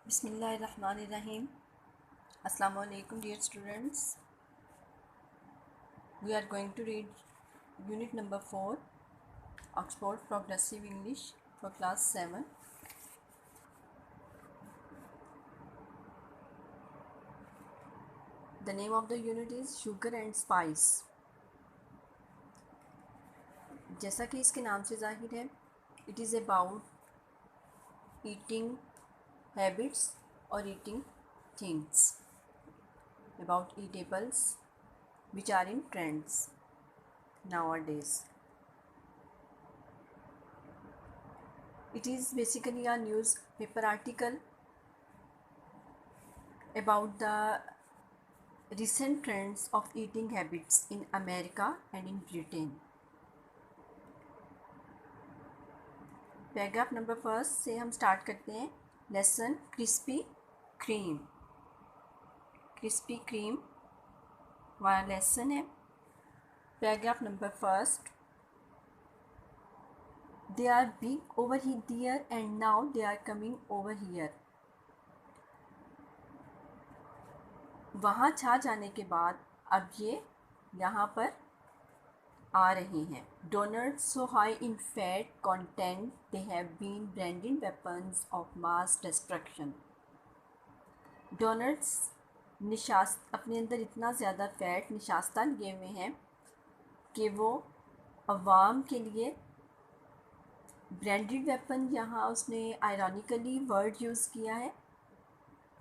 Bismillahirrahmanirrahim. Assalamu alaikum dear students. We are going to read unit number 4, Oxford Progressive English for class 7. The name of the unit is Sugar and Spice. जैसा कि इसके नाम से जाहिर है, it is about eating habits or eating things, about eatables which are in trends nowadays. It is basically a newspaper article about the recent trends of eating habits in America and in Britain. Paragraph number first से हम start करते हैं. Lesson Krispy Kreme. Krispy Kreme वाला lesson है. Paragraph number first. They are big over there and now they are coming over here. वहाँ छा जाने के बाद अब ये यहाँ पर आ रहे हैं. Donuts so high in fat content they have been branded weapons of mass destruction. Donuts अपने अंदर इतना ज़्यादा फैट निशास्ता लिए हुए हैं कि वो अवाम के लिए ब्रांडेड वेपन, यहाँ उसने आयरॉनिकली वर्ड यूज़ किया है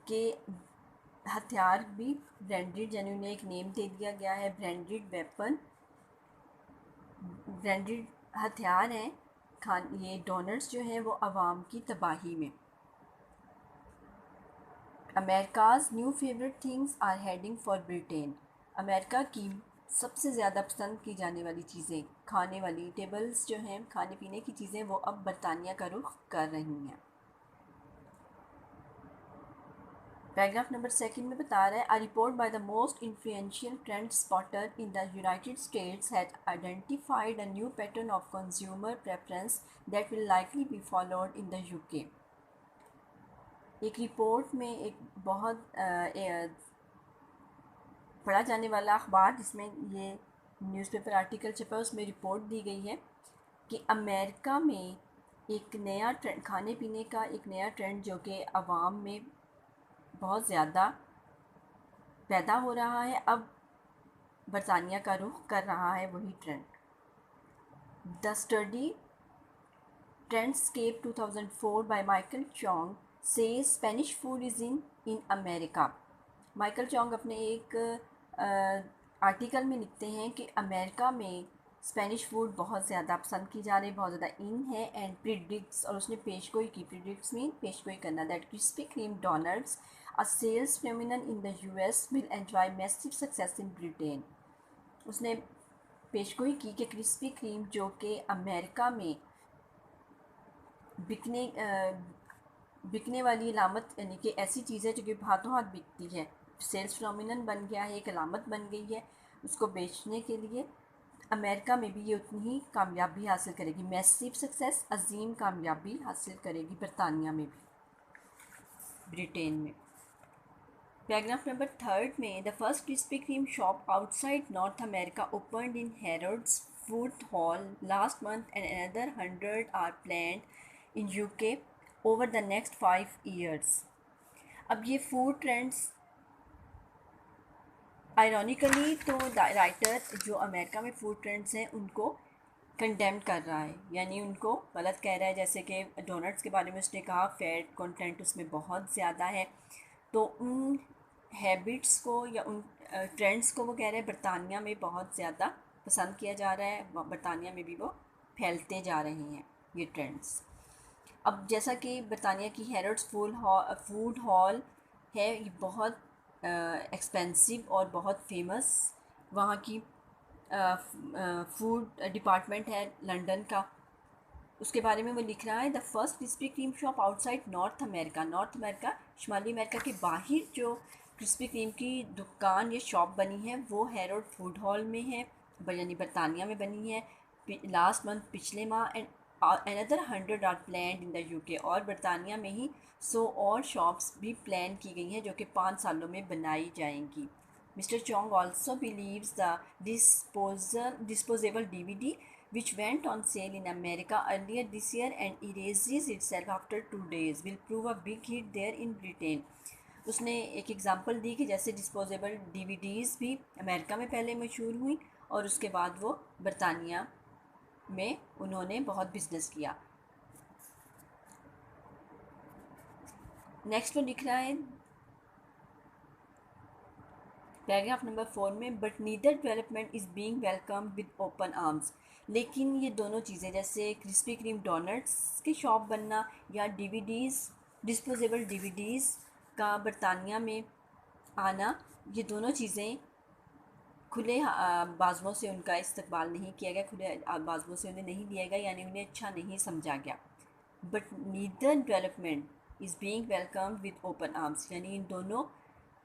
कि हथियार भी ब्रांडेड, यानी उन्हें एक नेम दे दिया गया है ब्रांडेड वेपन. ब्रांडेड हथियार हैं ये डोनट्स जो हैं वो अवाम की तबाही में. America's new favourite things are heading for Britain. America की सबसे ज़्यादा पसंद की जाने वाली चीज़ें, खाने वाली टेबल्स जो हैं, खाने पीने की चीज़ें, वो अब बरतानिया का रुख कर रही हैं. पैराग्राफ नंबर सेकंड में बता रहा है, a report by the most influential trend spotter in the United states had identified a new pattern of consumer preference that will likely be followed in the UK. एक report में एक बहुत पढ़ा जाने वाला अखबार जिसमें ये न्यूज़पेपर आर्टिकल छपा, उसमें रिपोर्ट दी गई है कि अमेरिका में एक नया ट्रेंड, खाने पीने का एक नया ट्रेंड जो कि अवाम में बहुत ज़्यादा पैदा हो रहा है, अब बरतानिया का रुख कर रहा है वही trend. The study Trendscape 2004 by Michael Chong says Spanish food is in America. Michael Chong अपने एक आर्टिकल में लिखते हैं कि अमेरिका में स्पेनिश फूड बहुत ज़्यादा पसंद की जा रही है, बहुत ज़्यादा इन है. एंड प्रिडिक्ट्स, और उसने पेशगोई की, प्रिडिक्ट्स में पेशगोई करना, that Krispy Kreme doughnuts a sales phenomenon in the US will enjoy massive success in Britain. उसने पेशगोई की कि क्रिस्पी क्रीम जो कि अमेरिका में बिकने वाली अलामत, यानी कि ऐसी चीज़ है जो कि हाथों हाथ बिकती है, सेल्स फिनोमिनन बन गया है, एक अलामत बन गई है. उसको बेचने के लिए अमेरिका में भी ये उतनी ही कामयाबी हासिल करेगी, मैसिव सक्सेस, अजीम कामयाबी हासिल करेगी बरतानिया में भी, ब्रिटेन में. पैराग्राफ नंबर थर्ड में, the first Krispy Kreme shop outside North America opened in Harrods food hall last month and another 100 are planned in UK over the next 5 years. अब ये फूड ट्रेंड्स आयरॉनिकली तो writer जो America में food trends हैं उनको condemn कर रहा है, यानी उनको गलत कह रहा है. जैसे कि डोनट्स के बारे में उसने कहा फैट कंटेंट उसमें बहुत ज़्यादा है, तो उन हैबिट्स को या उन ट्रेंड्स को वो कह रहे हैं बरतानिया में बहुत ज़्यादा पसंद किया जा रहा है, बरतानिया में भी वो फैलते जा रहे हैं ये ट्रेंड्स. अब जैसा कि बरतानिया की हैरोड्स फूड हॉल है, ये बहुत एक्सपेंसिव और बहुत फेमस वहाँ की फूड डिपार्टमेंट है लंदन का. उसके बारे में वो लिख रहा है, the first Krispy Kreme shop outside North America. North America, शुमाली अमेरिका के बाहर जो क्रिस्पी क्रीम की दुकान या शॉप बनी है वो हैरोड फूड हॉल में है, यानी बरतानिया में बनी है. लास्ट मंथ, पिछले माह, and another 100 are plan in the UK, और बरतानिया में ही 100 और शॉप्स भी प्लान की गई हैं जो कि 5 सालों में बनाई जाएंगी। Mister Chong also believes the disposable DVD which went on sale in America earlier this year and erases itself after 2 days will prove a big hit there in Britain। उसने एक एग्ज़ाम्पल दी कि जैसे डिस्पोजेबल DVDs भी America में पहले मशहूर हुई और उसके बाद वो बरतानिया में उन्होंने बहुत बिजनेस किया। नेक्स्ट वो लिख रहा है पैराग्राफ नंबर 4 में, but neither development is being welcome with open arms. लेकिन ये दोनों चीज़ें जैसे क्रिस्पी क्रीम डोनट्स की शॉप बनना या DVDs डिस्पोजेबल DVDs का बरतानिया में आना, ये दोनों चीज़ें खुले बाजुओं से उनका इस्तकबाल नहीं किया गया, खुले बाजुओं से उन्हें नहीं दिया गया, यानी उन्हें अच्छा नहीं समझा गया। But neither development is being welcome with open arms, यानी इन दोनों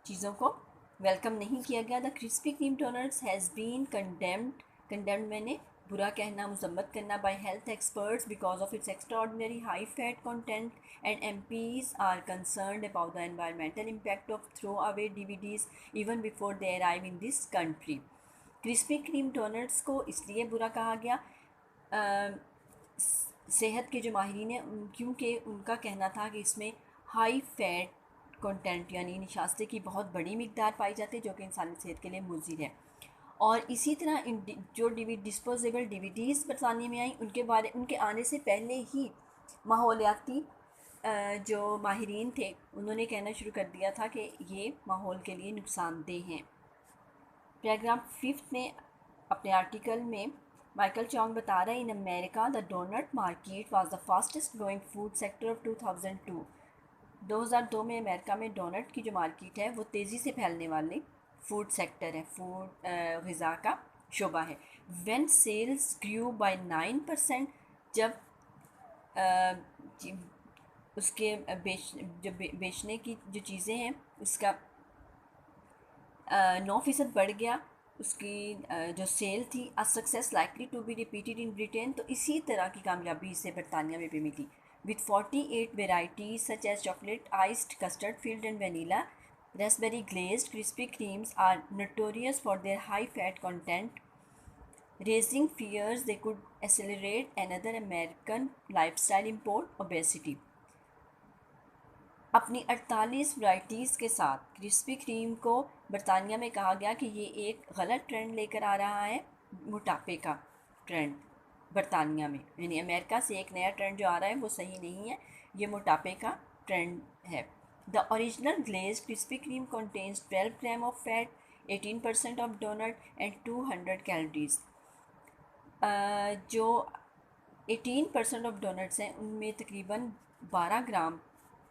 चीज़ों को वेलकम नहीं किया गया। The Krispy Kreme doughnuts has been condemned मैंने बुरा कहना, मजम्मत करना by health experts because of its extraordinary high fat content and MPs are concerned about the environmental impact of throw away DVDs even before they arrive in this country. Krispy Kreme doughnuts को इसलिए बुरा कहा गया सेहत के जो माहिरीन हैं क्योंकि उनका कहना था कि इसमें हाई फैट कंटेंट यानी निशास्ते की बहुत बड़ी मिकदार पाई जाती है जो कि इंसानी सेहत के लिए मुज़िर है। और इसी तरह इन जो डिस्पोजेबल DVDs बरतानिया में आई उनके आने से पहले ही माहौलियाती जो माहिरीन थे उन्होंने कहना शुरू कर दिया था कि ये माहौल के लिए नुकसानदेह हैं। पैराग्राफ 5 में अपने आर्टिकल में माइकल चोंग बता रहे हैं, in America the doughnut market was the fastest growing food sector of 2002। 2002 में अमेरिका में डोनट की जो मार्केट है वो तेज़ी से फैलने वाली फूड सेक्टर है, फूड ग़िज़ा का शोबा है। व्हेन सेल्स ग्रू बाय 9%, जब उसके बेचने की जो चीज़ें हैं उसका 9% बढ़ गया, उसकी जो सेल थी। A success likely to be repeated in Britain, तो इसी तरह की कामयाबी इसे बरतानिया में भी मिली। With 48 varieties such as chocolate iced custard filled and vanilla raspberry glazed Krispy Kremes are notorious for their high fat content, raising fears they could accelerate another American lifestyle import, obesity। अपनी 48 varieties के साथ crispy cream को बरतानिया में कहा गया कि ये एक गलत ट्रेंड लेकर आ रहा है, मोटापे का ट्रेंड बरतानिया में, यानी अमेरिका से एक नया ट्रेंड जो आ रहा है वो सही नहीं है, ये मोटापे का ट्रेंड है। The original glazed Krispy Kreme contains 12 gram of fat, 18% of doughnut and 200 calories. जो 18% ऑफ डोनट्स हैं उनमें तकरीबन 12 ग्राम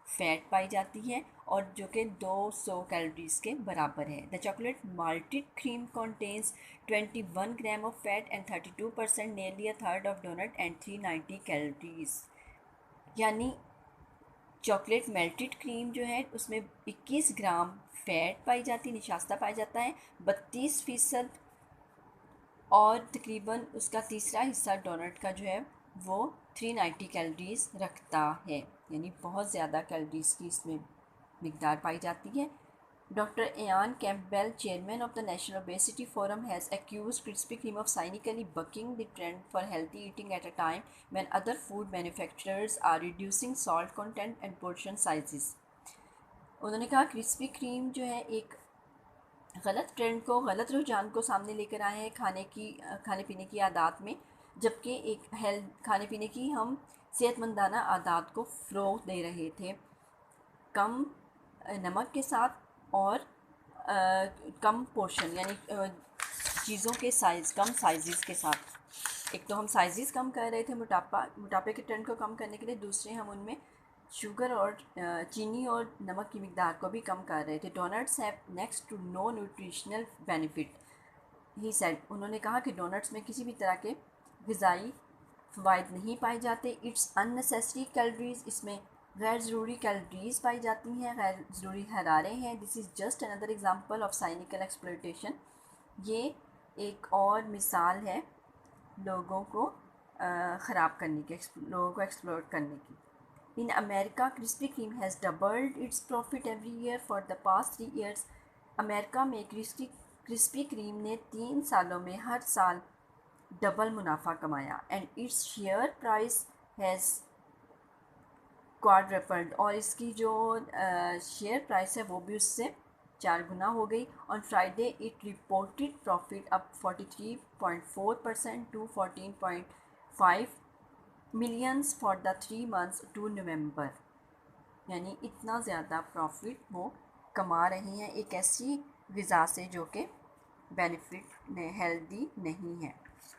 फैट पाई जाती है और जो कि 200 कैलोरीज के बराबर है। The chocolate malted cream contains 21 gram of fat and 32%, nearly a third of doughnut and 390 calories. यानी चॉकलेट मेल्टेड क्रीम जो है उसमें 21 ग्राम फैट पाई जाती है, निशास्ता पाया जाता है 32%, और तकरीबन उसका तीसरा हिस्सा डोनट का जो है वो 390 कैलोरीज रखता है, यानी बहुत ज़्यादा कैलोरीज की इसमें मिकदार पाई जाती है। Doctor Ian Campbell, chairman of the national obesity forum, has accused Krispy Kreme of cynically bucking the trend for healthy eating at a time when other food manufacturers are reducing salt content and portion sizes। उन्होंने कहा crispy cream जो है एक गलत trend को, गलत रुझान को सामने लेकर आए हैं खाने पीने की आदत में, जबकि एक खाने पीने की हम सेहतमंदाना आदत को फ़रोग़ दे रहे थे कम नमक के साथ और कम पोर्शन यानी चीज़ों के साइज़ कम साइज़ के साथ। एक तो हम साइज़ कम कर रहे थे मोटापे के ट्रेंड को कम करने के लिए, दूसरे हम उनमें शुगर और चीनी और नमक की मिकदार को भी कम कर रहे थे। Doughnuts have next to no nutritional benefit he said. उन्होंने कहा कि डोनट्स में किसी भी तरह के ग़िज़ाई फ़वाइद नहीं पाए जाते। इट्स अननेसेसरी कैलोरीज, इसमें गैर ज़रूरी कैलोरीज पाई जाती हैं, गैर ज़रूरी हरारें हैं। This is just another example of cynical exploitation. ये एक और मिसाल है लोगों को ख़राब करने की, लोगों को एक्सप्लॉइट करने की। In America Krispy Kreme has doubled its profit every year for the past 3 years. America में क्रिस्पी क्रीम ने 3 सालों में हर साल डबल मुनाफा कमाया। And its share price has quadrupled, और इसकी जो शेयर प्राइस है वो भी उससे 4 गुना हो गई। On Friday it reported profit up 43.4% to 14.5 millions for the 3 months to November. यानी इतना ज़्यादा प्रॉफिट वो कमा रही हैं एक ऐसी ग़िज़ा से जो कि बेनिफिट हेल्दी नहीं है।